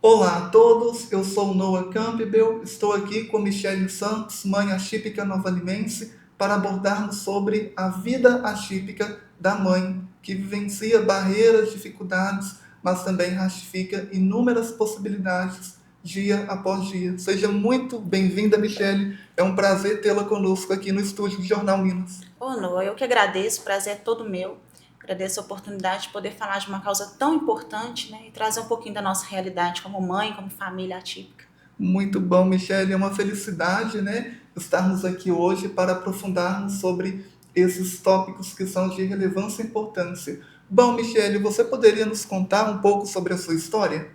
Olá a todos, eu sou Noah Campbell, estou aqui com Michele Santos, mãe atípica novalimense, para abordarmos sobre a vida atípica da mãe, que vivencia barreiras, dificuldades, mas também ratifica inúmeras possibilidades dia após dia. Seja muito bem-vinda, Michele, é um prazer tê-la conosco aqui no estúdio do Jornal Minas. Ô, Noah, eu que agradeço, o prazer é todo meu. Agradeço a oportunidade de poder falar de uma causa tão importante, né, e trazer um pouquinho da nossa realidade como mãe, como família atípica. Muito bom, Michele. É uma felicidade, né, estarmos aqui hoje para aprofundarmos sobre esses tópicos que são de relevância e importância. Bom, Michele, você poderia nos contar um pouco sobre a sua história?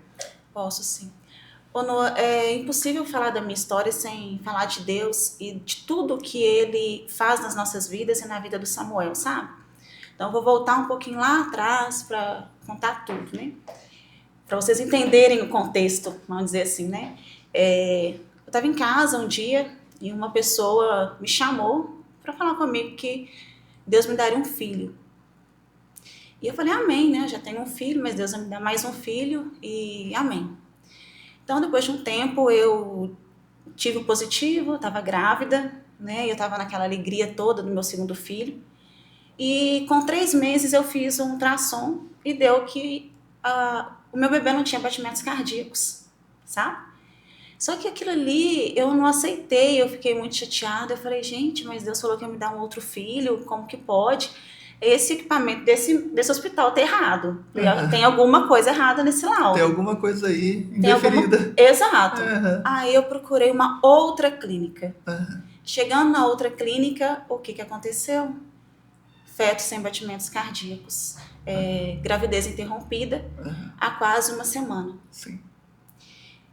Posso sim. Ô, Noah, é impossível falar da minha história sem falar de Deus e de tudo que Ele faz nas nossas vidas e na vida do Samuel, sabe? Então, eu vou voltar um pouquinho lá atrás para contar tudo, né? Para vocês entenderem o contexto, vamos dizer assim, né? Eu estava em casa um dia e uma pessoa me chamou para falar comigo que Deus me daria um filho. E eu falei, amém, né? Eu já tenho um filho, mas Deus vai me dar mais um filho e amém. Então, depois de um tempo, eu tive o positivo, estava grávida, né? Eu estava naquela alegria toda do meu segundo filho. E com 3 meses eu fiz um ultrassom e deu que o meu bebê não tinha batimentos cardíacos, sabe? Só que aquilo ali eu não aceitei, eu fiquei muito chateada. Eu falei, gente, mas Deus falou que ia me dar um outro filho, como que pode? Esse equipamento desse hospital tá errado. Tem Aham. alguma coisa errada nesse Tem laudo. alguma coisa aí Tem alguma. indeferida? Exato. Aham. Aí eu procurei uma outra clínica. Aham. Chegando na outra clínica, o que aconteceu? Feto sem batimentos cardíacos. Gravidez interrompida Aham. há quase uma semana. Sim.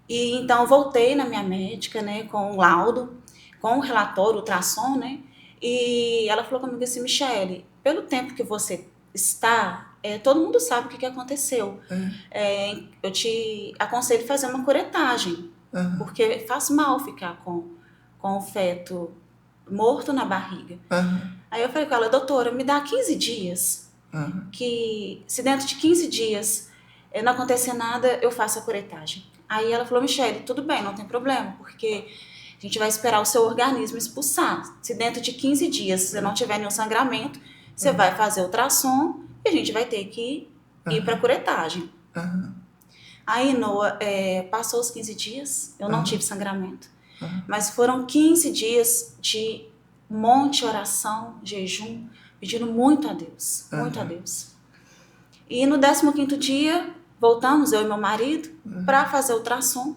E então voltei na minha médica, né, com o laudo, com o relatório, o ultrassom, né? E ela falou comigo assim, Michele, pelo tempo que você está, todo mundo sabe o que aconteceu. É. Eu te aconselho fazer uma curetagem, Aham. porque faz mal ficar com o feto morto na barriga. Aham. Aí eu falei com ela, doutora, me dá 15 dias, Aham. que se dentro de 15 dias não acontecer nada, eu faço a curetagem. Aí ela falou, Michele, tudo bem, não tem problema, porque a gente vai esperar o seu organismo expulsar. Se dentro de 15 dias você não tiver nenhum sangramento, você vai fazer ultrassom e a gente vai ter que ir para a Aham. curetagem. Aham. Aí, Noah, passou os 15 dias, eu não tive Aham. sangramento. Aham. Mas foram 15 dias de monte oração, jejum, pedindo muito a Deus, muito a Aham. Deus. E no 15º dia, voltamos, eu e meu marido, para fazer ultrassom,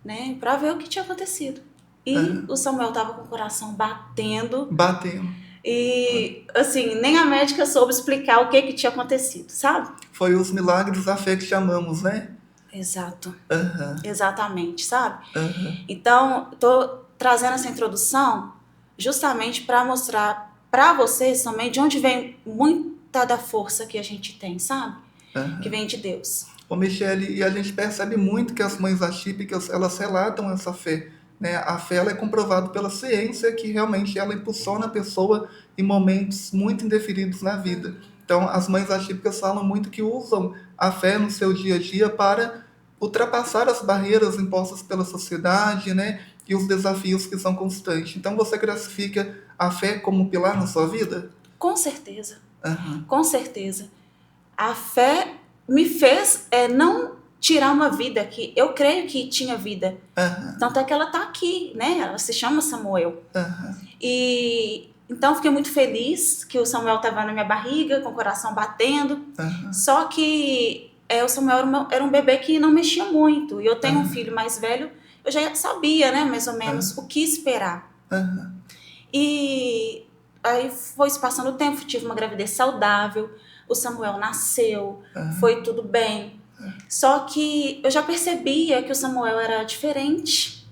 né, para ver o que tinha acontecido. E Aham. o Samuel estava com o coração batendo Batendo. e, assim, nem a médica soube explicar o que tinha acontecido, sabe? Foi os milagres da fé que chamamos, né? Exato, Aham. exatamente, sabe? Aham. Então, estou trazendo essa introdução justamente para mostrar para vocês também de onde vem muita da força que a gente tem, sabe? Que Aham. vem de Deus. Ô, Michele, e a gente percebe muito que as mães atípicas, elas relatam essa fé, né? A fé, ela é comprovada pela ciência que realmente ela impulsiona a pessoa em momentos muito indeferidos na vida. Então, as mães atípicas falam muito que usam a fé no seu dia a dia para ultrapassar as barreiras impostas pela sociedade, né? E os desafios que são constantes. Então, você classifica a fé como um pilar na sua vida? Com certeza, Aham. com certeza. A fé me fez não tirar uma vida que eu creio que tinha vida. Aham. Tanto é que ela está aqui, né? Ela se chama Samuel. Aham. E então fiquei muito feliz que o Samuel estava na minha barriga, com o coração batendo. Aham. Só que o Samuel era um bebê que não mexia muito. E eu tenho um Aham. filho mais velho, eu já sabia, né, mais ou menos o Aham. que esperar. Aham. E aí foi se passando o tempo, tive uma gravidez saudável, o Samuel nasceu, foi tudo bem. Só que eu já percebia que o Samuel era diferente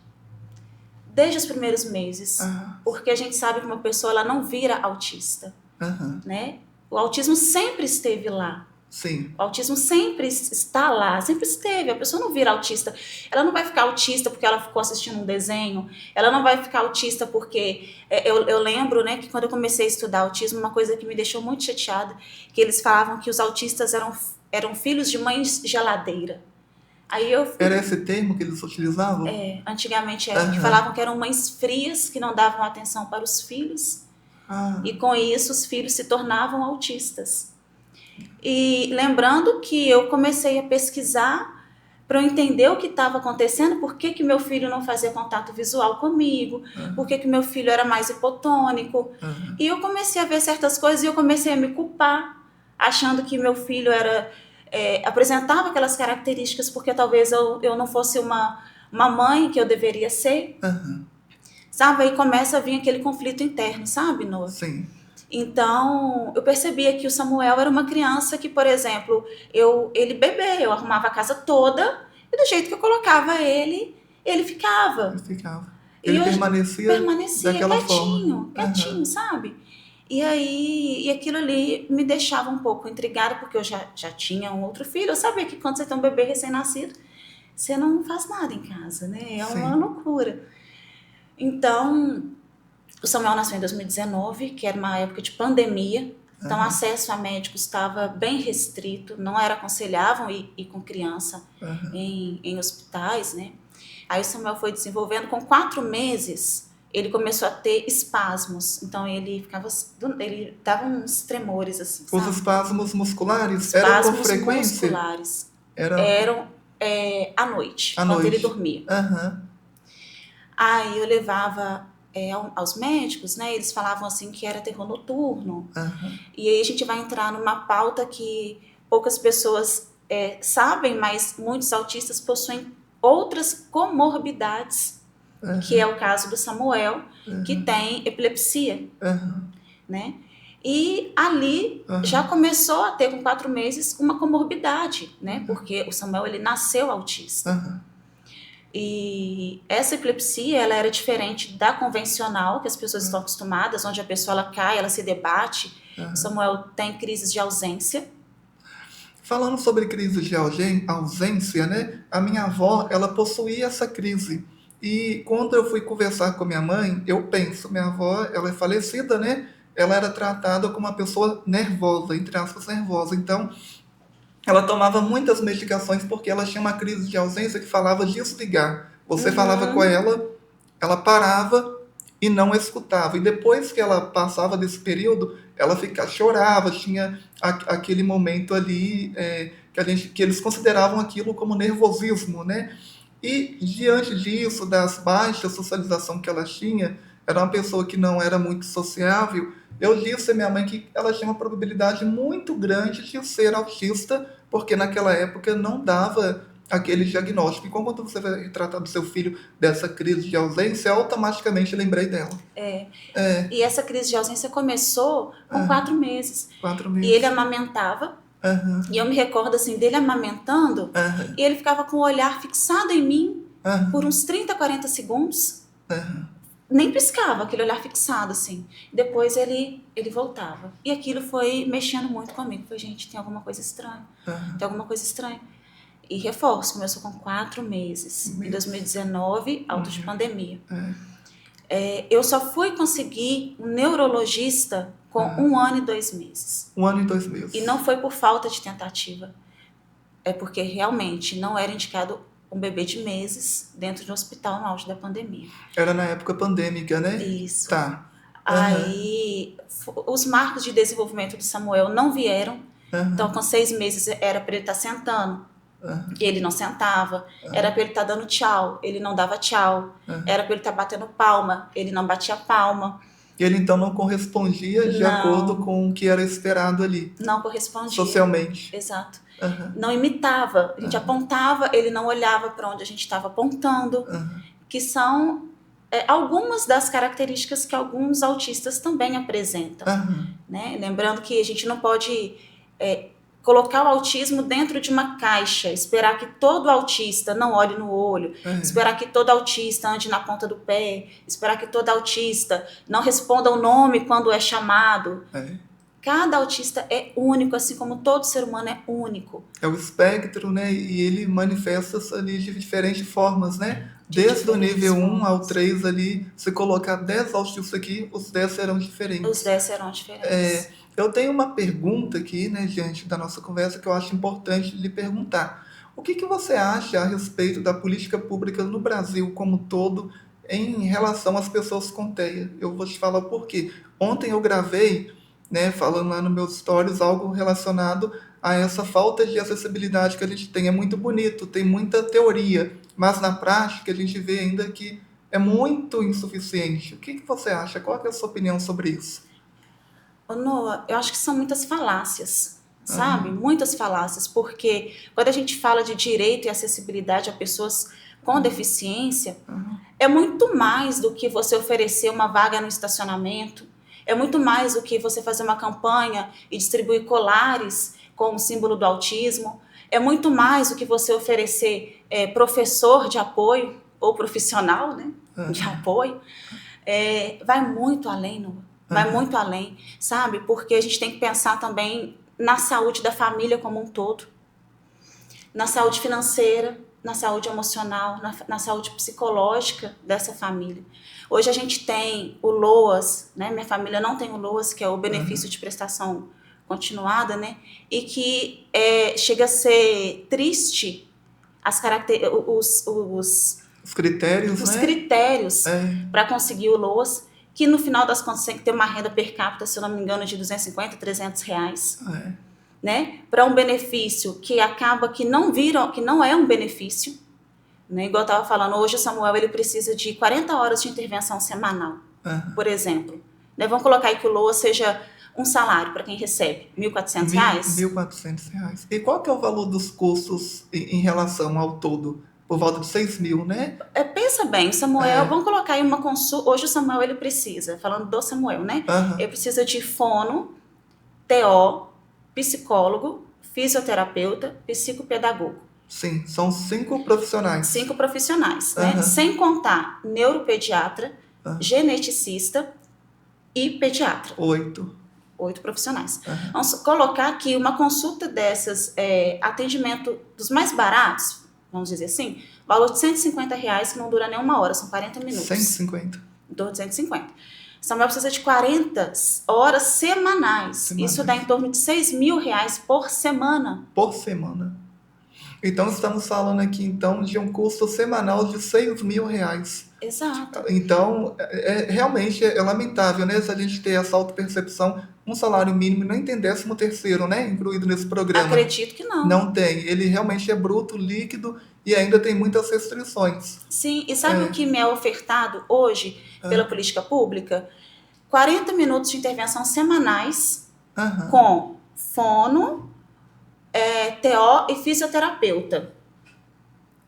desde os primeiros meses, Aham. porque a gente sabe que uma pessoa ela não vira autista, Aham. né? O autismo sempre esteve lá. Sim. O autismo sempre está lá, sempre esteve. A pessoa não vira autista. Ela não vai ficar autista porque ela ficou assistindo um desenho. Ela não vai ficar autista porque... eu lembro, né, que quando eu comecei a estudar autismo, uma coisa que me deixou muito chateada, que eles falavam que os autistas eram filhos de mães geladeira. Aí eu fui, Era esse termo que eles utilizavam? antigamente era, que Aham. falavam que eram mães frias, que não davam atenção para os filhos, Ah, e com isso os filhos se tornavam autistas. E lembrando que eu comecei a pesquisar para eu entender o que estava acontecendo, por que meu filho não fazia contato visual comigo, por que meu filho era mais hipotônico. aham. E eu comecei a ver certas coisas e eu comecei a me culpar, achando que meu filho apresentava aquelas características porque talvez eu não fosse uma mãe que eu deveria ser, Aham. sabe? Aí começa a vir aquele conflito interno, sabe, Noah? Sim. Então, eu percebia que o Samuel era uma criança que, por exemplo, ele bebê, eu arrumava a casa toda e do jeito que eu colocava ele, ele ficava. Ele ficava. E Ele hoje permanecia permanecia daquela forma. quietinho, Aham. quietinho, sabe? E aquilo ali me deixava um pouco intrigada, porque eu já tinha um outro filho. Eu sabia que quando você tem um bebê recém-nascido, você não faz nada em casa, né? É uma Sim. loucura. Então, o Samuel nasceu em 2019, que era uma época de pandemia, então o Aham. acesso a médicos estava bem restrito, não era aconselhável ir com criança Aham. em hospitais, né? Aí o Samuel foi desenvolvendo, com 4 meses, ele começou a ter espasmos, então ele dava uns tremores assim, Os sabe? espasmos musculares eram com Espasmos frequência? musculares. Era Eram à noite, à quando ele noite. dormia. Aham. Aí eu levava aos médicos, né? Eles falavam assim que era terror noturno. Aham. E aí a gente vai entrar numa pauta que poucas pessoas sabem, mas muitos autistas possuem outras comorbidades, que é Aham. o caso do Samuel, que Aham. tem epilepsia, Aham. né? E ali já Aham. começou a ter, com 4 meses, uma comorbidade, né? Porque o Samuel, ele nasceu autista. Aham. E essa epilepsia, ela era diferente da convencional, que as pessoas estão acostumadas, onde a pessoa ela cai, ela se debate. O Aham. Samuel tem crises de ausência. Falando sobre crise de ausência, né? A minha avó, ela possuía essa crise. E quando eu fui conversar com minha mãe, eu penso, minha avó, ela é falecida, né? Ela era tratada como uma pessoa nervosa, entre aspas, nervosa. Então, ela tomava muitas medicações porque ela tinha uma crise de ausência que falava desligar. Você falava com Uhum. ela parava e não escutava. E depois que ela passava desse período, ela chorava, tinha aquele momento ali que eles consideravam aquilo como nervosismo, né? E diante disso, das baixas socialização que ela tinha, era uma pessoa que não era muito sociável. Eu disse à minha mãe que ela tinha uma probabilidade muito grande de ser autista, porque naquela época não dava aquele diagnóstico. E quando você vai tratar do seu filho dessa crise de ausência, eu automaticamente lembrei dela. E essa crise de ausência começou com 4 meses. 4 E ele meses. amamentava. Aham. E eu me recordo assim dele amamentando, Aham. e ele ficava com o olhar fixado em mim por Aham. uns 30, 40 segundos. Aham. Nem piscava, aquele olhar fixado, assim. Depois ele voltava. E aquilo foi mexendo muito comigo. Falei, gente, tem alguma coisa estranha. Aham. Tem alguma coisa estranha. E reforço, começou com 4 meses. Em 2019, auto de pandemia. Eu só fui conseguir um neurologista com 1 ano e 2 meses. 1 ano e 2 meses. E não foi por falta de tentativa. É porque realmente não era indicado um bebê de meses dentro de um hospital no auge da pandemia. Era na época pandêmica, né? Isso. Tá. Aí, os marcos de desenvolvimento do Samuel não vieram. Aham. Então, com 6 meses, era para ele estar sentando. Aham. Ele não sentava. Era para ele estar dando tchau. Ele não dava tchau. Era para ele estar batendo palma. Ele não batia palma. E ele então não correspondia de Não. acordo com o que era esperado ali, Não correspondia. socialmente. Exato. Aham. Não imitava. A gente apontava, ele não olhava para onde a gente estava apontando. Aham. Que são algumas das características que alguns autistas também apresentam. Aham. Né? Lembrando que a gente não pode colocar o autismo dentro de uma caixa, esperar que todo autista não olhe no olho, esperar que todo autista ande na ponta do pé, esperar que todo autista não responda o nome quando é chamado. Cada autista é único, assim como todo ser humano é único. É o espectro, né? E ele manifesta-se ali de diferentes formas, né? Desde o nível 1 ao 3 ali, se colocar 10 autistas aqui, os 10 serão diferentes. Os 10 serão diferentes. Eu tenho uma pergunta aqui, né, diante da nossa conversa, que eu acho importante lhe perguntar. O que você acha a respeito da política pública no Brasil como um todo em relação às pessoas com TEA? Eu vou te falar o porquê. Ontem eu gravei, né, falando lá nos meus stories, algo relacionado a essa falta de acessibilidade que a gente tem. É muito bonito, tem muita teoria, mas na prática a gente vê ainda que é muito insuficiente. O que você acha? Qual é a sua opinião sobre isso? Ô, Noah, eu acho que são muitas falácias, sabe? Aham, Muitas falácias, porque quando a gente fala de direito e acessibilidade a pessoas com deficiência, aham, é muito mais do que você oferecer uma vaga no estacionamento, é muito mais do que você fazer uma campanha e distribuir colares com o símbolo do autismo, é muito mais do que você oferecer professor de apoio ou profissional, né, de aham, apoio. Vai muito além, Noah. Vai aham, muito além, sabe? Porque a gente tem que pensar também na saúde da família como um todo, na saúde financeira, na saúde emocional, na saúde psicológica dessa família. Hoje a gente tem o LOAS, né? Minha família não tem o LOAS, que é o benefício de prestação continuada, né? E que chega a ser triste as os critérios, os né? critérios É, para conseguir o LOAS, que no final das contas tem que ter uma renda per capita, se eu não me engano, de 250, R$ 300, é, né? Para um benefício que acaba que não é um benefício, né? Igual eu estava falando, hoje o Samuel ele precisa de 40 horas de intervenção semanal, aham. por exemplo. Né? Vamos colocar aí que o LOAS seja um salário para quem recebe R$ 1.400. R$ 1.400. E qual que é o valor dos custos em relação ao todo? Por volta de 6.000, né? Pensa bem, o Samuel, É, vamos colocar aí uma consulta. Hoje o Samuel ele precisa, falando do Samuel, né? Ele aham, precisa de fono, TO, psicólogo, fisioterapeuta, psicopedagogo. sim, são 5 profissionais. 5 profissionais, né? Aham, Sem contar neuropediatra, aham. geneticista e pediatra. 8. 8 profissionais. Aham, Vamos colocar aqui uma consulta dessas, atendimento dos mais baratos, vamos dizer assim, valor de R$ 150, que não dura nem uma hora, são 40 cento e minutos. cinquenta Em torno de 150. Samuel precisa de 40 horas semanais. Isso dá semanais. em torno de R$ 6.000 por semana. Por semana. Então, estamos falando aqui, então, de um custo semanal de R$ 6.000. Exato. Então, realmente é lamentável, né? Se a gente ter essa autopercepção, um salário mínimo, nem tem 13º, né? Incluído nesse programa. Acredito que não. Não tem. Ele realmente é bruto, líquido e ainda tem muitas restrições. Sim, e sabe o É, que me é ofertado hoje pela ah, política pública? 40 minutos de intervenção semanais aham, com fono, TO e fisioterapeuta.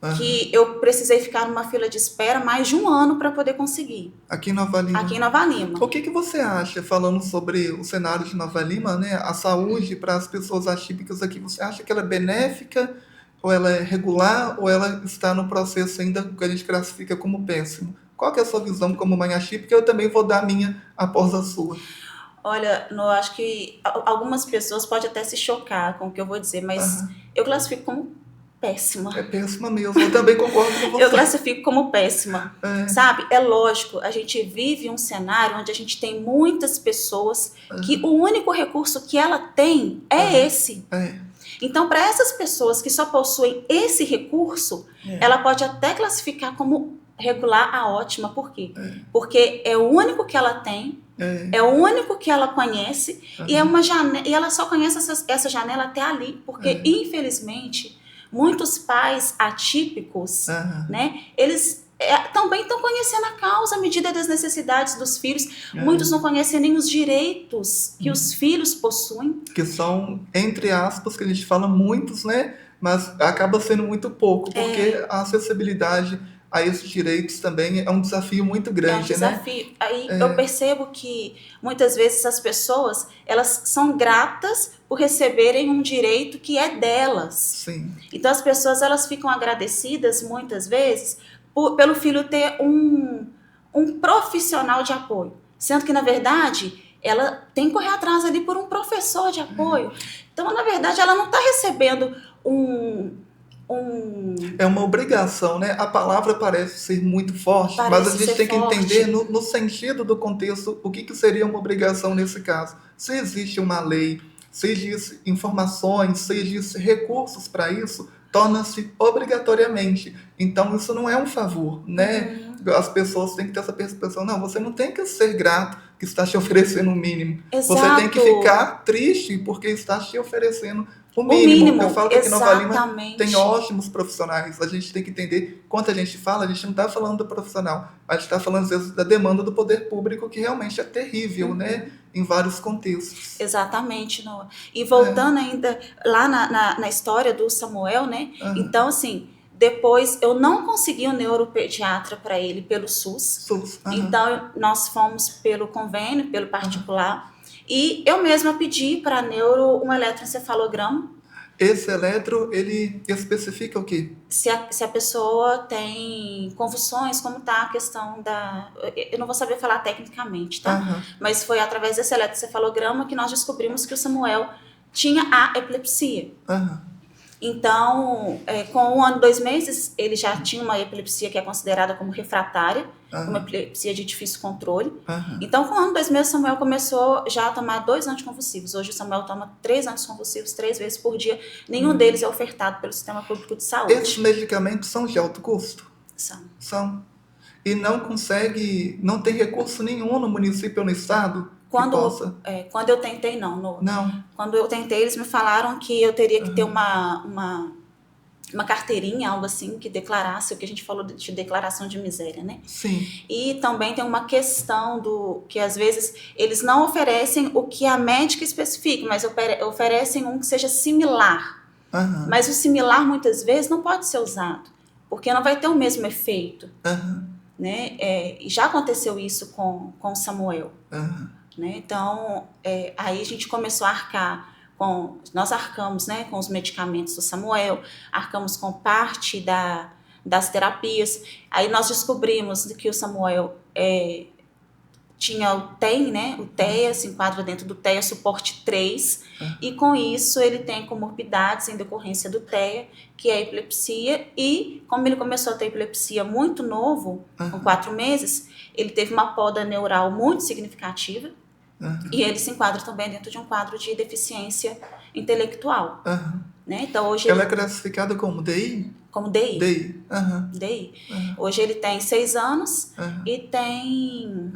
aham. Que eu precisei ficar numa fila de espera mais de um ano para poder conseguir. Aqui em Nova Aqui em Lima. Nova Lima. O que você acha, falando sobre o cenário de Nova Lima, né? A saúde para as pessoas atípicas aqui, você acha que ela é benéfica, ou ela é regular, ou ela está no processo ainda que a gente classifica como péssimo? Qual que é a sua visão como mãe atípica? Eu também vou dar a minha após a sua. Olha, eu acho que algumas pessoas podem até se chocar com o que eu vou dizer, mas Aham. eu classifico como péssima. É péssima mesmo. Eu também concordo com Eu você. classifico como péssima, É, sabe? É lógico, a gente vive um cenário onde a gente tem muitas pessoas que o único recurso que ela tem é aham, esse. é, Então, para essas pessoas que só possuem esse recurso, é, ela pode até classificar como regular a ótima. Por quê? Porque é o único que ela tem, é, é o único que ela conhece e é aham, uma janela, e ela só conhece essa janela até ali, porque é, infelizmente muitos pais atípicos, aham, né, eles também estão conhecendo a causa, a medida das necessidades dos filhos. Muitos é. não conhecem nem os direitos que os filhos possuem. Que são, entre aspas, que a gente fala muitos, né? Mas acaba sendo muito pouco, porque a acessibilidade a esses direitos também é um desafio muito É um grande, né? desafio. Aí eu percebo que muitas vezes as pessoas elas são gratas por receberem um direito que é delas. Sim, Então as pessoas elas ficam agradecidas muitas vezes pelo filho ter um profissional de apoio, sendo que na verdade ela tem que correr atrás ali por um professor de apoio. Então na verdade ela não está recebendo um é uma obrigação, né? A palavra parece ser muito forte, mas a parece gente ser tem que entender forte. no sentido do contexto o que seria uma obrigação nesse caso. Se existe uma lei, se existe informações, se existe recursos para isso, torna-se obrigatoriamente. Então, isso não é um favor, né? As pessoas têm que ter essa percepção. Não, você não tem que ser grato que está te oferecendo o mínimo. Você tem que Exato. ficar triste porque está te oferecendo o O mínimo. Eu mínimo, falo que aqui em Nova Lima tem exatamente. ótimos profissionais. A gente tem que entender, quando a gente fala, a gente não está falando do profissional. A gente está falando, às vezes, da demanda do poder público, que realmente é terrível, né? Em vários contextos. Exatamente, Noah. E É. voltando ainda lá na história do Samuel, né? Aham. Então, assim, depois eu não consegui um neuropediatra para ele pelo SUS. SUS. Aham. Então, nós fomos pelo convênio, pelo particular. E eu mesma pedi para a neuro um eletroencefalograma. Esse eletro, ele especifica o quê? Se a pessoa tem convulsões, como está a questão da... Eu não vou saber falar tecnicamente, tá? Aham. Mas foi através desse eletroencefalograma que nós descobrimos que o Samuel tinha a epilepsia. Aham. Então, com 1 ano e 2 meses, ele já tinha uma epilepsia que é considerada como refratária, uma epilepsia de difícil controle. Aham. Então, com 1 ano e 2 meses, o Samuel começou já a tomar 2 anticonvulsivos. Hoje, o Samuel toma 3 anticonvulsivos 3 vezes por dia. Nenhum deles é ofertado pelo Sistema Público de Saúde. Esses medicamentos são de alto custo? São. São. E não consegue, não tem recurso nenhum no município ou no estado que possa? Quando eu tentei, não. Não. Quando eu tentei, eles me falaram que eu teria que ter uma carteirinha, algo assim, que declarasse o que a gente falou de declaração de miséria, né? Sim. E também tem uma questão do que às vezes eles não oferecem o que a médica especifica, mas oferecem um que seja similar. Aham. Mas o similar muitas vezes não pode ser usado, porque não vai ter o mesmo efeito, Aham. né? E já aconteceu isso com o Samuel. Aham. Né? Então, aí a gente começou a arcar nós arcamos, né, com os medicamentos do Samuel, arcamos com parte das terapias. Aí nós descobrimos que o Samuel tinha o TEA, né? O TEA se enquadra dentro do TEA suporte 3, e com isso ele tem comorbidades em decorrência do TEA, que é a epilepsia, e como ele começou a ter epilepsia muito novo, com 4 meses, ele teve uma poda neural muito significativa, e ele se enquadra também dentro de um quadro de deficiência intelectual. Né? Então, hoje Ela é classificada como DI? Como DI. DI. DI. Hoje ele tem 6 anos e tem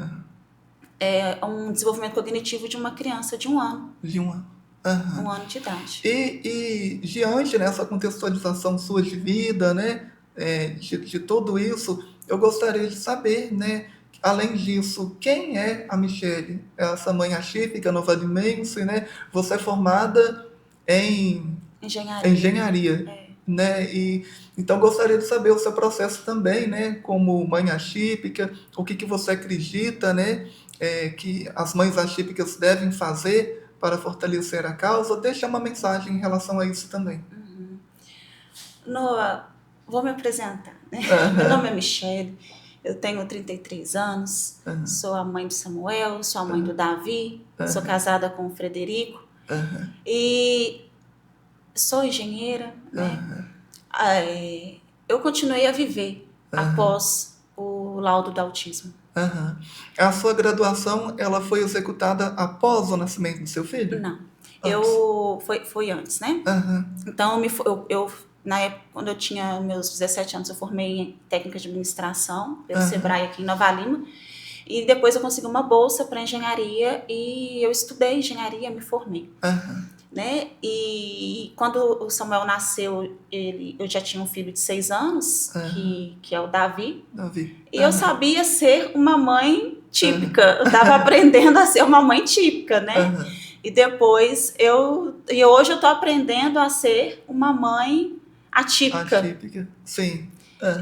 um desenvolvimento cognitivo de uma criança de 1 ano. De 1 ano. 1 ano de idade. E diante dessa contextualização sua de vida, né, de tudo isso, eu gostaria de saber, né, além disso, quem é a Michele? Essa mãe atípica, novalimense, né? Você é formada em engenharia. Né? E, então, gostaria de saber o seu processo também, né? Como mãe atípica, o que você acredita, né? Que as mães atípicas devem fazer para fortalecer a causa. Deixa uma mensagem em relação a isso também. Noah, vou me apresentar. Né? Meu nome é Michele. Eu tenho 33 anos, sou a mãe do Samuel, sou a mãe do Davi, sou casada com o Frederico e sou engenheira. Né? Eu continuei a viver após o laudo do autismo. A sua graduação, ela foi executada após o nascimento do seu filho? Não, foi antes, né? Então, na época, quando eu tinha meus 17 anos, eu formei em técnica de administração pelo Sebrae aqui em Nova Lima. E depois eu consegui uma bolsa para engenharia e eu estudei engenharia, me formei. Né? E quando o Samuel nasceu, eu já tinha um filho de 6 anos, que é o Davi. E eu sabia ser uma mãe típica. Eu estava aprendendo a ser uma mãe típica, né? E depois, hoje eu estou aprendendo a ser uma mãe atípica. Atípica, sim.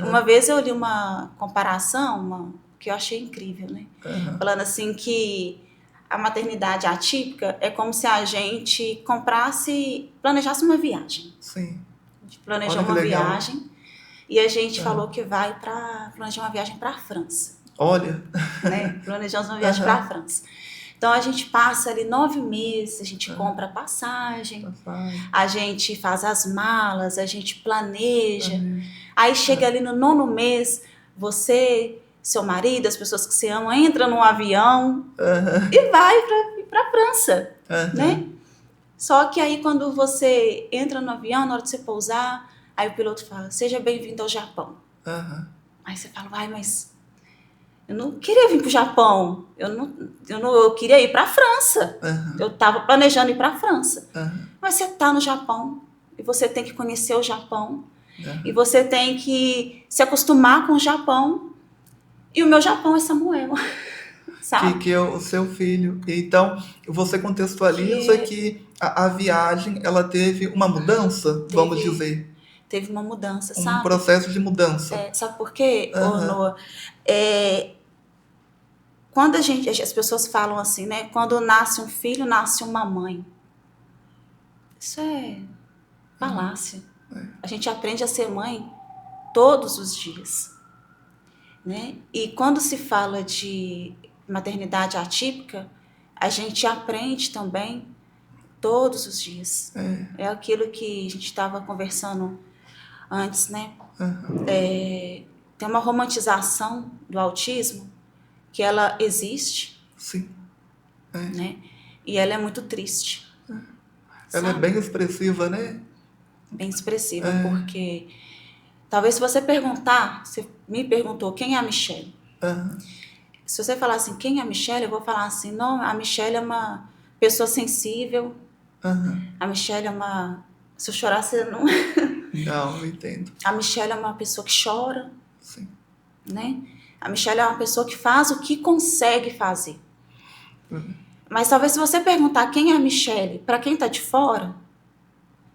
Uma vez eu li uma comparação que eu achei incrível, né? Falando assim que a maternidade atípica é como se a gente planejasse uma viagem. Sim. A gente planejou uma viagem e a gente falou que vai planejar uma viagem para a França. Olha! Né? Planejamos uma viagem para a França. Então, a gente passa ali 9 meses, a gente compra a passagem, a gente faz as malas, a gente planeja. Aí chega ali no 9º mês, você, seu marido, as pessoas que você ama, entra num avião e vai para a França, né? Só que aí, quando você entra no avião, na hora de você pousar, Aí o piloto fala, seja bem-vindo ao Japão. Aham. Aí você fala, vai, mas eu não queria vir pro Japão. Eu queria ir para a França. Aham. Eu estava planejando ir para a França. Aham. Mas você está no Japão e você tem que conhecer o Japão. Aham. E você tem que se acostumar com o Japão. E o meu Japão é Samuel. Sabe? Que é o seu filho. Então, você contextualiza que a viagem, ela teve uma mudança, vamos dizer, Teve uma mudança, um sabe? processo de mudança. Sabe por quê, Aham. Noah? Quando as pessoas falam assim, né? Quando nasce um filho, nasce uma mãe. Isso é falácia. A gente aprende a ser mãe todos os dias, né? E quando se fala de maternidade atípica, a gente aprende também todos os dias. É aquilo que a gente estava conversando antes, né? Aham. Tem uma romantização do autismo que ela existe, Sim. né? E ela é muito triste. Ela é sabe? bem expressiva, né? Bem expressiva, porque talvez se você perguntar, você me perguntou quem é a Michelle. Aham. Se você falar assim, quem é a Michelle, eu vou falar assim, não, a Michelle é uma pessoa sensível, Aham. a Michelle é uma... Se eu chorar, você não... Não, eu entendo. A Michelle é uma pessoa que chora, Sim. né? A Michelle é uma pessoa que faz o que consegue fazer. Mas talvez se você perguntar quem é a Michelle, para quem está de fora,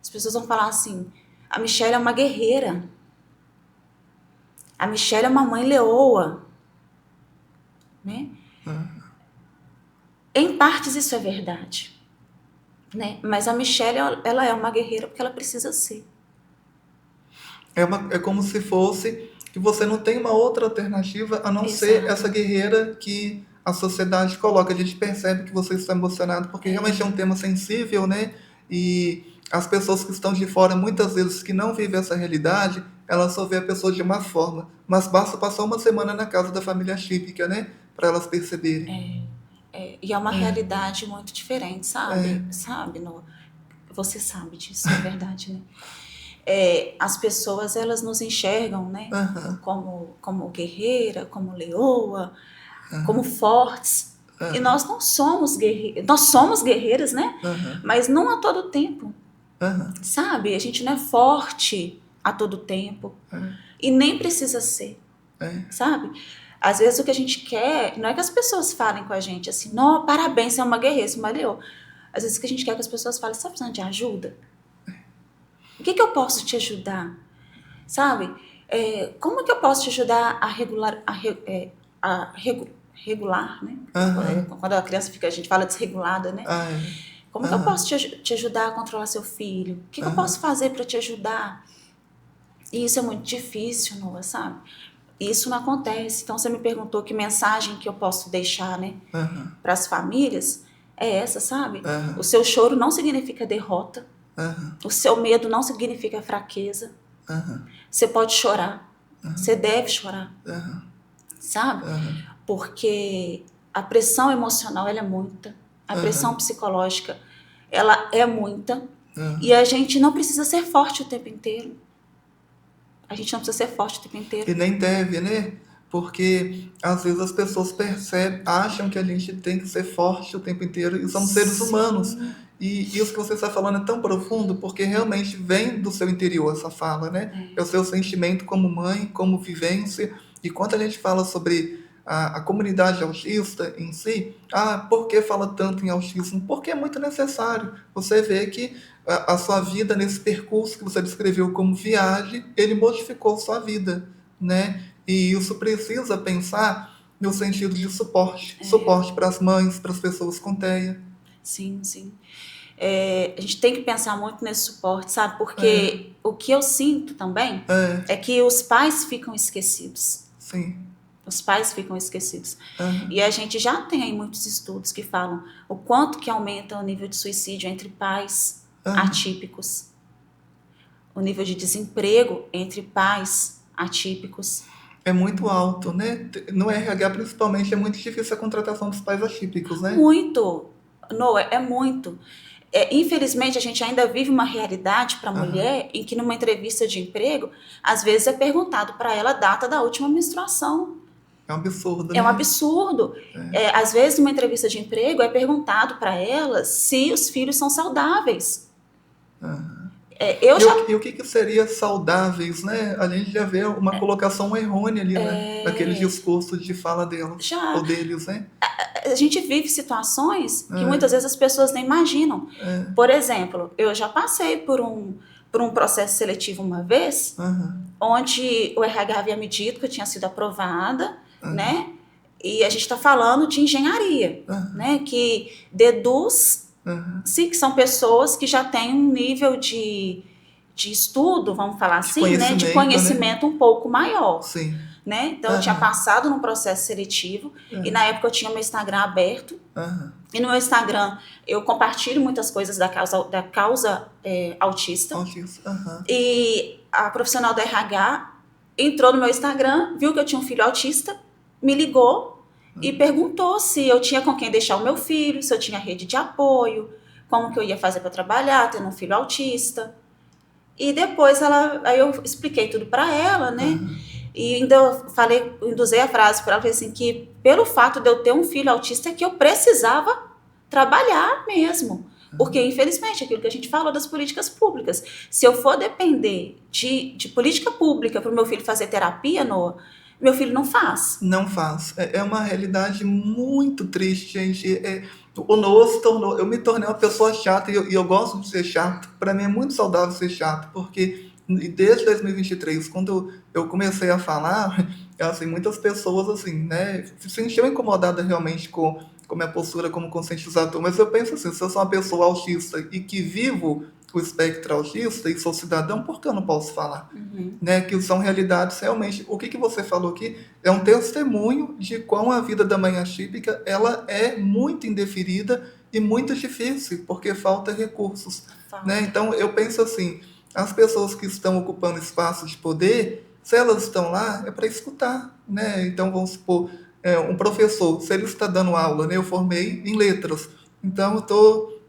as pessoas vão falar assim, a Michelle é uma guerreira. A Michelle é uma mãe leoa. Né? Em partes isso é verdade. Né? Mas a Michelle, ela é uma guerreira porque ela precisa ser. É como se fosse que você não tem uma outra alternativa a não ser essa guerreira que a sociedade coloca. A gente percebe que você está emocionado porque realmente é um tema sensível, né? E as pessoas que estão de fora, muitas vezes que não vivem essa realidade, elas só vê a pessoa de uma forma. Mas basta passar uma semana na casa da família típica, né? Para elas perceberem. E é uma realidade muito diferente, sabe? Você sabe disso, é verdade, né? As pessoas, elas nos enxergam, né? Como guerreira, como leoa, como fortes. E nós não somos guerreiras. Nós somos guerreiras, né? Mas não a todo tempo. Sabe? A gente não é forte a todo tempo. E nem precisa ser. Sabe? Às vezes o que a gente quer, não é que as pessoas falem com a gente assim, não, parabéns, você é uma guerreira, você é uma leoa. Às vezes o que a gente quer é que as pessoas falem, você está precisando de ajuda? O que eu posso te ajudar? Sabe? Como que eu posso te ajudar a regular, né? Quando a criança fica, a gente fala desregulada, né? Como que eu posso te ajudar a controlar seu filho? O que eu posso fazer para te ajudar? E isso é muito difícil, Noah, sabe? Isso não acontece. Então, você me perguntou que mensagem que eu posso deixar, né? Para as famílias. É essa, sabe? O seu choro não significa derrota. O seu medo não significa fraqueza. Você pode chorar. Você deve chorar. Sabe? Porque a pressão emocional, ela é muita. A pressão psicológica, ela é muita. E a gente não precisa ser forte o tempo inteiro. A gente não precisa ser forte o tempo inteiro. E nem deve, né? Porque às vezes as pessoas percebem, acham que a gente tem que ser forte o tempo inteiro e somos seres humanos. E isso que você está falando é tão profundo porque realmente vem do seu interior essa fala, né? É o seu sentimento como mãe, como vivência. E quando a gente fala sobre a comunidade autista em si, por que fala tanto em autismo? Porque é muito necessário. Você vê que a sua vida, nesse percurso que você descreveu como viagem, ele modificou sua vida, né? E isso precisa pensar no sentido de suporte. Suporte para as mães, para as pessoas com TEA. Sim, sim. A gente tem que pensar muito nesse suporte, sabe? Porque o que eu sinto também é que os pais ficam esquecidos. Sim. Os pais ficam esquecidos. E a gente já tem aí muitos estudos que falam o quanto que aumenta o nível de suicídio entre pais atípicos. O nível de desemprego entre pais atípicos. É muito alto, né? No RH, principalmente, é muito difícil a contratação dos pais atípicos, né? Muito. Noah, é muito. infelizmente, a gente ainda vive uma realidade para a mulher em que numa entrevista de emprego, às vezes é perguntado para ela a data da última menstruação. É um absurdo, É um né? absurdo. Às vezes, numa entrevista de emprego, é perguntado para ela se os filhos são saudáveis. E o que seria saudáveis, né? A gente já vê uma colocação errônea ali, né? Naquele discurso de fala delas, ou deles, né? A gente vive situações que muitas vezes as pessoas nem imaginam. Por exemplo, eu já passei por um processo seletivo uma vez, onde o RH havia me dito que eu tinha sido aprovada, né? E a gente está falando de engenharia, né? Que deduz-se que são pessoas que já têm um nível de estudo, vamos falar assim, né? De conhecimento, né? Um pouco maior. Sim. Né? Então, eu tinha passado num processo seletivo e na época eu tinha meu Instagram aberto. E no meu Instagram eu compartilho muitas coisas da causa autista. E a profissional da RH entrou no meu Instagram, viu que eu tinha um filho autista, me ligou e perguntou se eu tinha com quem deixar o meu filho, se eu tinha rede de apoio, como que eu ia fazer para trabalhar tendo um filho autista. E depois aí eu expliquei tudo para ela, né? E ainda induzei a frase para ela, falei assim, que pelo fato de eu ter um filho autista é que eu precisava trabalhar mesmo. Porque, infelizmente, aquilo que a gente falou das políticas públicas, se eu for depender de política pública para o meu filho fazer terapia, Noah, meu filho não faz. Não faz. É uma realidade muito triste, gente. O Noah se tornou... Eu me tornei uma pessoa chata e eu gosto de ser chato. Para mim é muito saudável ser chato, porque desde 2023, quando eu comecei a falar, assim, muitas pessoas, assim, né, se sentiam incomodadas realmente com minha postura como conscientizador, mas eu penso assim, se eu sou uma pessoa autista e que vivo o espectro autista e sou cidadão, por que eu não posso falar? Né, que são realidades realmente. O que você falou aqui é um testemunho de como a vida da mãe atípica, ela é muito indeferida e muito difícil, porque falta recursos. Né? Então, eu penso assim, as pessoas que estão ocupando espaços de poder, se elas estão lá, é para escutar, né? Então, vamos supor, um professor, se ele está dando aula, né? Eu formei em letras, então eu estou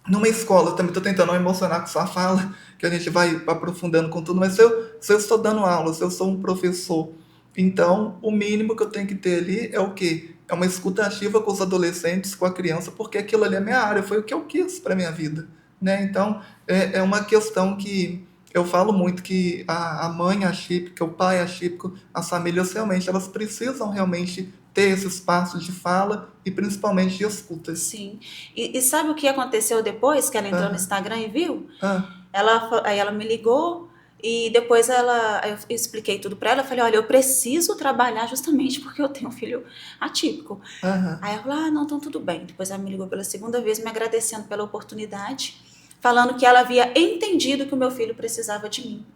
numa escola, também estou tentando não emocionar com sua fala, que a gente vai aprofundando com tudo, mas se eu estou dando aula, se eu sou um professor, então o mínimo que eu tenho que ter ali é o quê? É uma escuta ativa com os adolescentes, com a criança, porque aquilo ali é minha área, foi o que eu quis para a minha vida. Né? Então, é uma questão que eu falo muito que a mãe atípica, o pai atípico, as famílias realmente, elas precisam realmente ter esse espaço de fala e principalmente de escuta. Sim. E sabe o que aconteceu depois que ela entrou no Instagram e viu? Aí ela me ligou e depois eu expliquei tudo para ela. Eu falei, olha, eu preciso trabalhar justamente porque eu tenho um filho atípico. Aí ela falou, não, então tudo bem. Depois ela me ligou pela segunda vez, me agradecendo pela oportunidade, falando que ela havia entendido que o meu filho precisava de mim.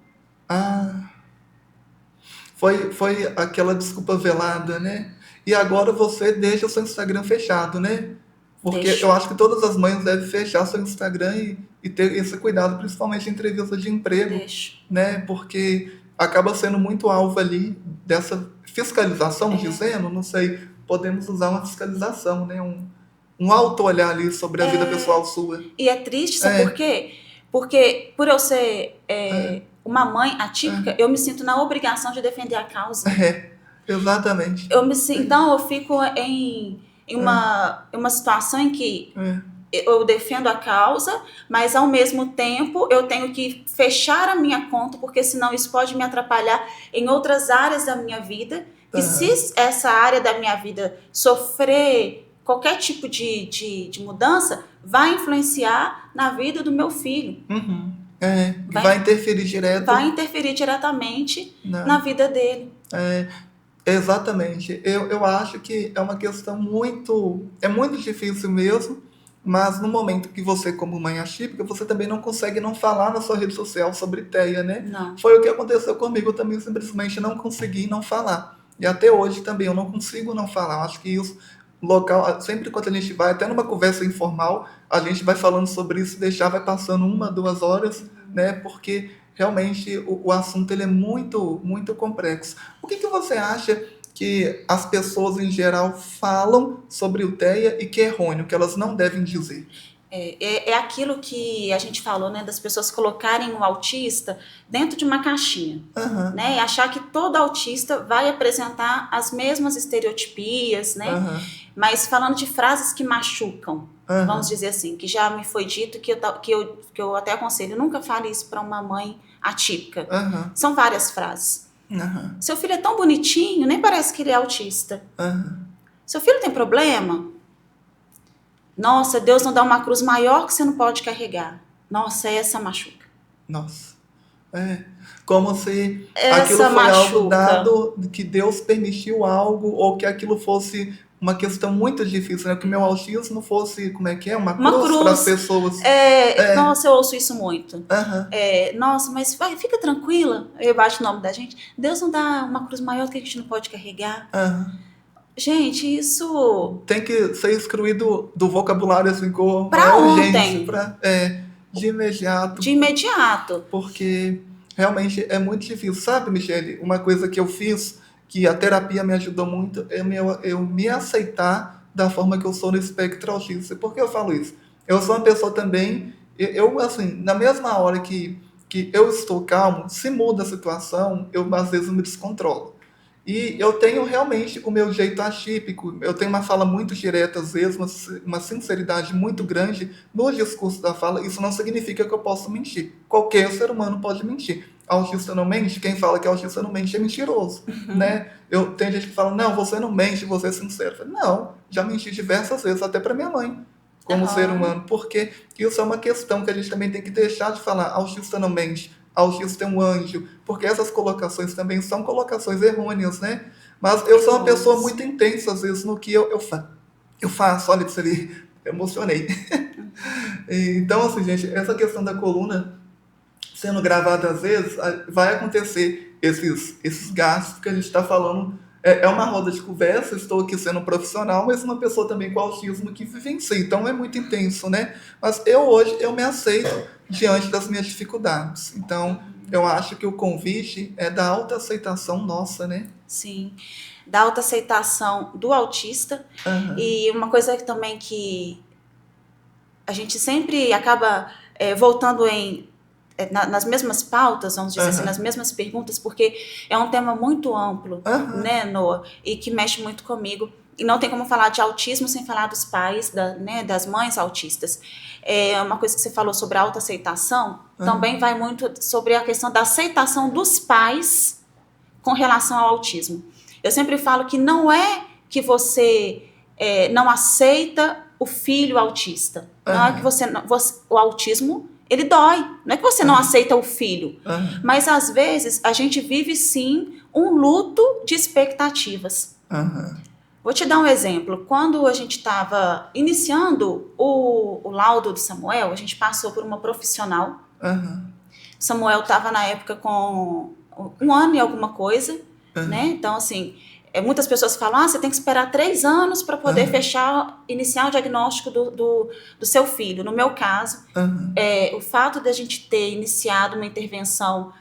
Foi aquela desculpa velada, né? E agora você deixa o seu Instagram fechado, né? Porque eu acho que todas as mães devem fechar seu Instagram e ter esse cuidado, principalmente em entrevista de emprego. Né? Porque acaba sendo muito alvo ali dessa fiscalização, dizendo, não sei, podemos usar uma fiscalização, né? Um auto-olhar ali sobre a vida pessoal sua. E é triste, sabe por quê? Porque por eu ser uma mãe atípica, eu me sinto na obrigação de defender a causa. Exatamente. Então eu fico em uma situação em que eu defendo a causa, mas ao mesmo tempo eu tenho que fechar a minha conta, porque senão isso pode me atrapalhar em outras áreas da minha vida. E se essa área da minha vida sofrer qualquer tipo de mudança, vai influenciar na vida do meu filho. Vai interferir direto. Vai interferir diretamente na vida dele. Exatamente. Eu acho que é uma questão muito difícil mesmo, mas no momento que você, como mãe atípica, você também não consegue não falar na sua rede social sobre TEA, né? Não. Foi o que aconteceu comigo, eu também simplesmente não consegui não falar. E até hoje também eu não consigo não falar. Eu acho que isso, local, sempre quando a gente vai, até numa conversa informal, a gente vai falando sobre isso, vai passando 1, 2 horas, né? Porque realmente o assunto ele é muito, muito complexo. O que você acha que as pessoas em geral falam sobre o TEA e que é errôneo, que elas não devem dizer? É aquilo que a gente falou, né, das pessoas colocarem o autista dentro de uma caixinha, Aham, né, e achar que todo autista vai apresentar as mesmas estereotipias, né, aham, mas falando de frases que machucam, vamos aham, dizer assim, que já me foi dito que eu até aconselho, nunca fale isso para uma mãe atípica. aham, São várias frases. aham, Seu filho é tão bonitinho, nem parece que ele é autista. aham. Seu filho tem problema? Nossa, Deus não dá uma cruz maior que você não pode carregar. Nossa, essa machuca. Nossa. É. Como se aquilo Essa foi algo machuca. dado, que Deus permitiu algo, ou que aquilo fosse uma questão muito difícil, né? Que o meu autismo fosse, como é que é? Uma Uma cruz para as cruz. pessoas. É. Nossa, eu ouço isso muito. Aham, Nossa, mas fica tranquila. Eu baixo o nome da gente. Deus não dá uma cruz maior que a gente não pode carregar. aham. Gente, isso Tem que ser excluído do vocabulário assim com pra maior urgência, ontem, de imediato, de imediato. porque realmente é muito difícil. Sabe, Michele, uma coisa que eu fiz, que a terapia me ajudou muito, é eu me aceitar da forma que eu sou no espectro autista. Por que eu falo isso? Eu sou uma pessoa também, assim, na mesma hora que eu estou calmo, se muda a situação, eu às vezes me descontrolo. E eu tenho realmente o meu jeito atípico, eu tenho uma fala muito direta, às vezes, uma sinceridade muito grande no discurso da fala. Isso não significa que eu possa mentir. Qualquer ser humano pode mentir. Autista não mente, quem fala que autista não mente é mentiroso, né? Tem gente que fala, não, você não mente, você é sincero. Eu falo, não, já menti diversas vezes, até para minha mãe, como ser Aham. humano, porque isso é uma questão que a gente também tem que deixar de falar, autista não mente, autista é um anjo, porque essas colocações também são colocações errôneas, né? Mas eu sou uma pessoa Errôneas. muito intensa, às vezes, no que eu faço. Olha isso ali, emocionei. Então, assim, gente, essa questão da coluna sendo gravada às vezes, vai acontecer esses gastos que a gente está falando. É uma roda de conversa, estou aqui sendo um profissional, mas uma pessoa também com autismo que vivencia. Então é muito intenso, né? Mas hoje eu me aceito diante das minhas dificuldades. Então eu acho que o convite é da autoaceitação nossa, né? Sim. Da autoaceitação do autista. Aham, E uma coisa que também que a gente sempre acaba voltando nas mesmas pautas, vamos dizer assim, nas aham, mesmas perguntas, porque é um tema muito amplo, aham, né, Noah, e que mexe muito comigo. E não tem como falar de autismo sem falar dos pais, né, das mães autistas. Uma coisa que você falou sobre a autoaceitação, também aham, vai muito sobre a questão da aceitação dos pais com relação ao autismo. Eu sempre falo que não é que você não aceita o filho autista. Não é que aham, o autismo, ele dói. Não é que você não aham, aceita o filho. aham, Mas, às vezes, a gente vive, sim, um luto de expectativas. aham, Vou te dar um exemplo. Quando a gente estava iniciando o laudo do Samuel, a gente passou por uma profissional. aham, Samuel estava, na época, com 1 ano e alguma coisa, né? aham, Então, assim, muitas pessoas falam, você tem que esperar 3 anos para poder aham, iniciar o diagnóstico do seu filho. No meu caso, aham, o fato de a gente ter iniciado uma intervenção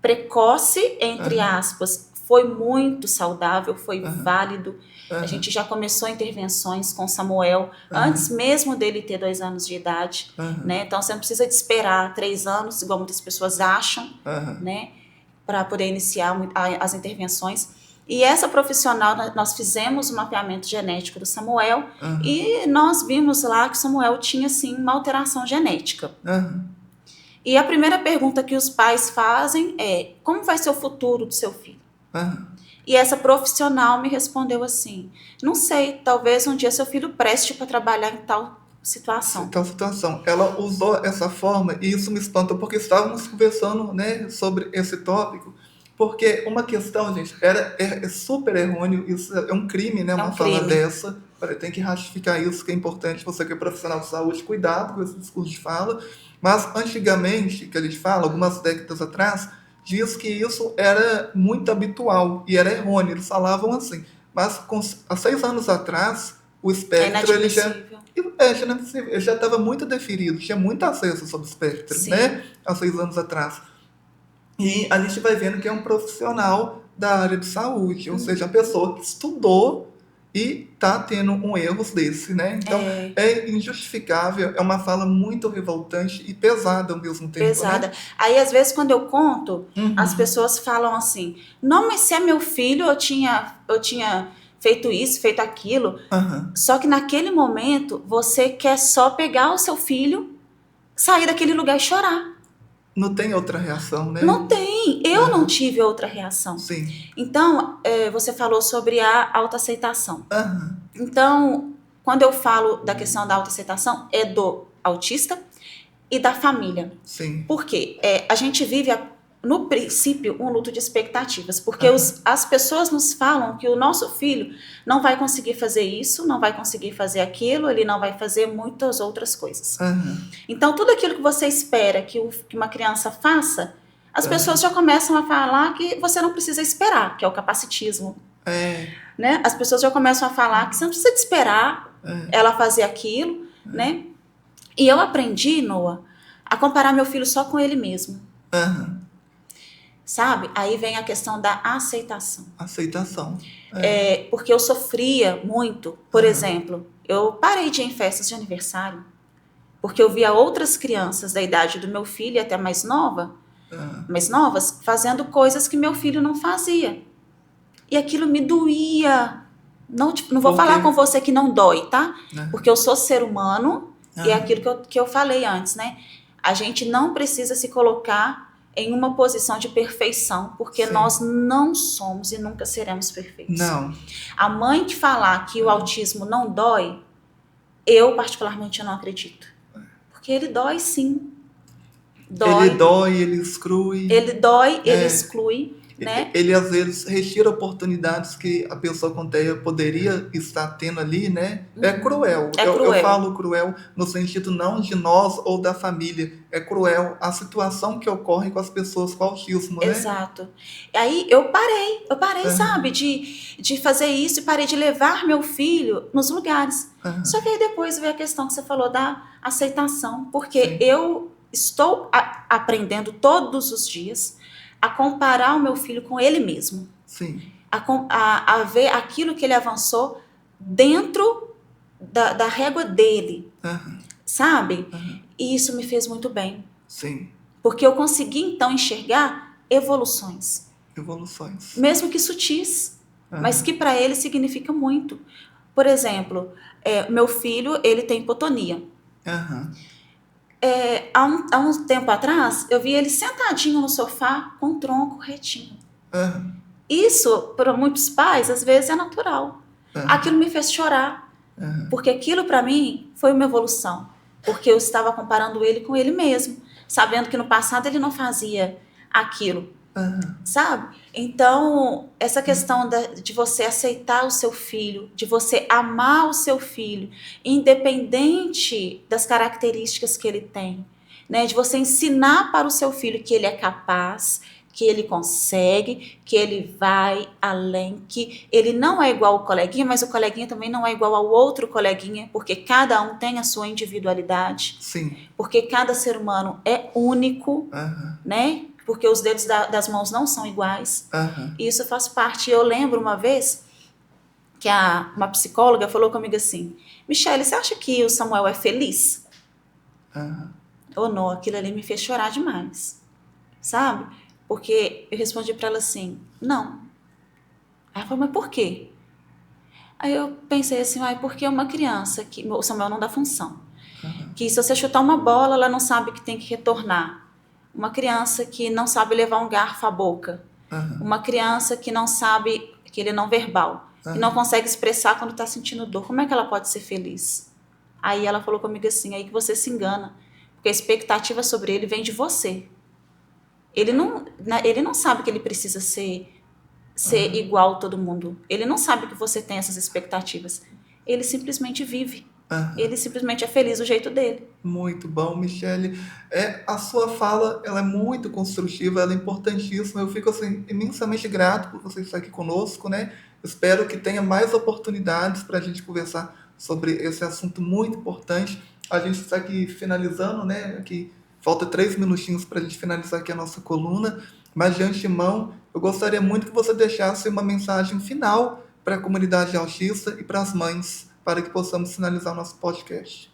precoce, entre aham, aspas, foi muito saudável, foi aham, válido. A aham, gente já começou intervenções com Samuel antes aham, mesmo dele ter 2 anos de idade, aham, né? Então você não precisa de esperar 3 anos, igual muitas pessoas acham, aham, né? Para poder iniciar as intervenções. E essa profissional, nós fizemos o mapeamento genético do Samuel aham, e nós vimos lá que o Samuel tinha, sim, uma alteração genética. aham, E a primeira pergunta que os pais fazem é: como vai ser o futuro do seu filho? aham. E essa profissional me respondeu assim: não sei, talvez um dia seu filho preste para trabalhar em tal situação. Tal situação. Ela usou essa forma e isso me espantou porque estávamos conversando, né, sobre esse tópico. Porque uma questão, gente, é super errôneo, isso é um crime, né, É uma um fala crime. dessa. Olha, tem que ratificar isso, que é importante você que é profissional de saúde, cuidado com esse discurso de fala. Mas antigamente, que a gente fala, algumas décadas atrás, diz que isso era muito habitual e era errôneo, eles falavam assim. Mas há 6 anos atrás, o É espectro ele inadmissível. já não é possível, ele já estava muito definido, tinha muito acesso sobre o espectro, Sim. né? Há 6 anos atrás. E a gente vai vendo que é um profissional da área de saúde, ou seja, uma pessoa que estudou e tá tendo um erro desse, né? Então, É é injustificável, é uma fala muito revoltante e pesada ao mesmo tempo, né? pesada. Aí, às vezes, quando eu conto, as Uhum. pessoas falam assim: não, mas se é meu filho, eu tinha feito isso, feito aquilo. Aham. Só que naquele momento, você quer só pegar o seu filho, sair daquele lugar e chorar. Não tem outra reação, né? Não tem, eu não Aham. tive outra reação. Sim. Então, você falou sobre a autoaceitação. Aham. Então, quando eu falo da questão da autoaceitação, é do autista e da família. Sim. Por quê? A gente vive, no princípio, um luto de expectativas, porque Aham. as pessoas nos falam que o nosso filho não vai conseguir fazer isso, não vai conseguir fazer aquilo, ele não vai fazer muitas outras coisas. Aham. Então, tudo aquilo que você espera que uma criança faça, as Aham. pessoas já começam a falar que você não precisa esperar, que é o capacitismo. É. Né? As pessoas já começam a falar que você não precisa de esperar ela fazer aquilo, né? E eu aprendi, Noah, a comparar meu filho só com ele mesmo, Aham. sabe? Aí vem a questão da aceitação. Aceitação. É. Porque eu sofria muito, por Aham. exemplo, eu parei de ir em festas de aniversário, porque eu via outras crianças da idade do meu filho e até mais Aham. novas, fazendo coisas que meu filho não fazia. E aquilo me doía. Não, não vou Por falar quê? com você que não dói, tá? Aham. Porque eu sou ser humano e é Aham. aquilo que eu falei antes, né? A gente não precisa se colocar em uma posição de perfeição, porque Sim. nós não somos e nunca seremos perfeitos. Não. A mãe que falar que o autismo não dói, eu particularmente não acredito. Porque ele dói sim. Ele dói, ele exclui. Ele dói, ele É. exclui, né? Ele às vezes retira oportunidades que a pessoa com TEA poderia estar tendo ali, né? É cruel. É Eu cruel. falo cruel no sentido não de nós ou da família. É cruel a situação que ocorre com as pessoas com autismo, né? Exato. Aí eu parei, Aham. sabe, de fazer isso e parei de levar meu filho nos lugares. Aham. Só que aí depois veio a questão que você falou da aceitação, porque Sim. eu estou aprendendo todos os dias a comparar o meu filho com ele mesmo, Sim. a ver aquilo que ele avançou dentro da régua dele, Aham. sabe? Aham. E isso me fez muito bem, Sim. porque eu consegui então enxergar evoluções. Evoluções. Mesmo que sutis, Aham. mas que para ele significa muito. Por exemplo, meu filho, ele tem hipotonia. Aham. Há um tempo atrás, eu vi ele sentadinho no sofá com o tronco retinho. Aham. Isso, para muitos pais, às vezes é natural. Aham. Aquilo me fez chorar, Aham. porque aquilo para mim foi uma evolução. Porque eu estava comparando ele com ele mesmo, sabendo que no passado ele não fazia aquilo. Aham. Sabe? Então, essa questão de você aceitar o seu filho, de você amar o seu filho, independente das características que ele tem, né? De você ensinar para o seu filho que ele é capaz, que ele consegue, que ele vai além, que ele não é igual ao coleguinha, mas o coleguinha também não é igual ao outro coleguinha, porque cada um tem a sua individualidade, Sim. porque cada ser humano é único, Aham. né? Porque os dedos das mãos não são iguais. Aham. E isso faz parte. Eu lembro uma vez que uma psicóloga falou comigo assim: Michele, você acha que o Samuel é feliz? Aham. Ou não? Aquilo ali me fez chorar demais. Sabe? Porque eu respondi para ela assim: não. Ela falou: mas por quê? Aí eu pensei assim: porque é uma criança que o Samuel não dá função. Aham. Que se você chutar uma bola, ela não sabe que tem que retornar. Uma criança que não sabe levar um garfo à boca. Aham. Uma criança que não sabe, que ele é não verbal, que não consegue expressar quando está sentindo dor. Como é que ela pode ser feliz? Aí ela falou comigo assim: aí que você se engana, porque a expectativa sobre ele vem de você. Ele não sabe que ele precisa ser igual a todo mundo. Ele não sabe que você tem essas expectativas. Ele simplesmente vive. Aham. Ele simplesmente é feliz do jeito dele. Muito bom, Michele. A sua fala, ela é muito construtiva, ela é importantíssima. Eu fico assim imensamente grato por você estar aqui conosco, né? Espero que tenha mais oportunidades para a gente conversar sobre esse assunto muito importante. A gente está aqui finalizando, né? Aqui falta 3 minutinhos para a gente finalizar aqui a nossa coluna. Mas de antemão, eu gostaria muito que você deixasse uma mensagem final para a comunidade autista e para as mães, para que possamos finalizar o nosso podcast.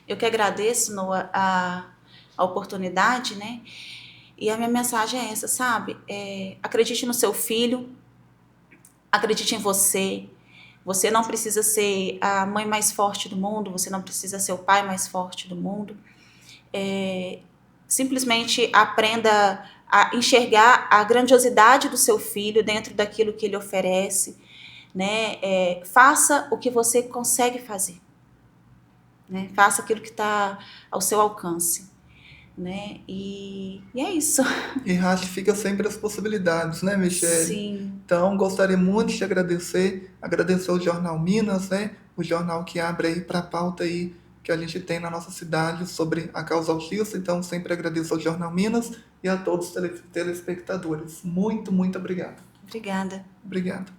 Eu que agradeço, Noah, a oportunidade, né? E a minha mensagem é essa, sabe? Acredite no seu filho, acredite em você. Você não precisa ser a mãe mais forte do mundo, você não precisa ser o pai mais forte do mundo. Simplesmente aprenda a enxergar a grandiosidade do seu filho dentro daquilo que ele oferece, né? Faça o que você consegue fazer, né? Faça aquilo que está ao seu alcance, né? E é isso. E ratifica sempre as possibilidades, né, Michele? Sim. Então, gostaria muito de te agradecer ao Jornal Minas, né? O jornal que abre aí para a pauta aí que a gente tem na nossa cidade sobre a causa autista. Então, sempre agradeço ao Jornal Minas e a todos os telespectadores. Muito, muito obrigado. Obrigada. Obrigado.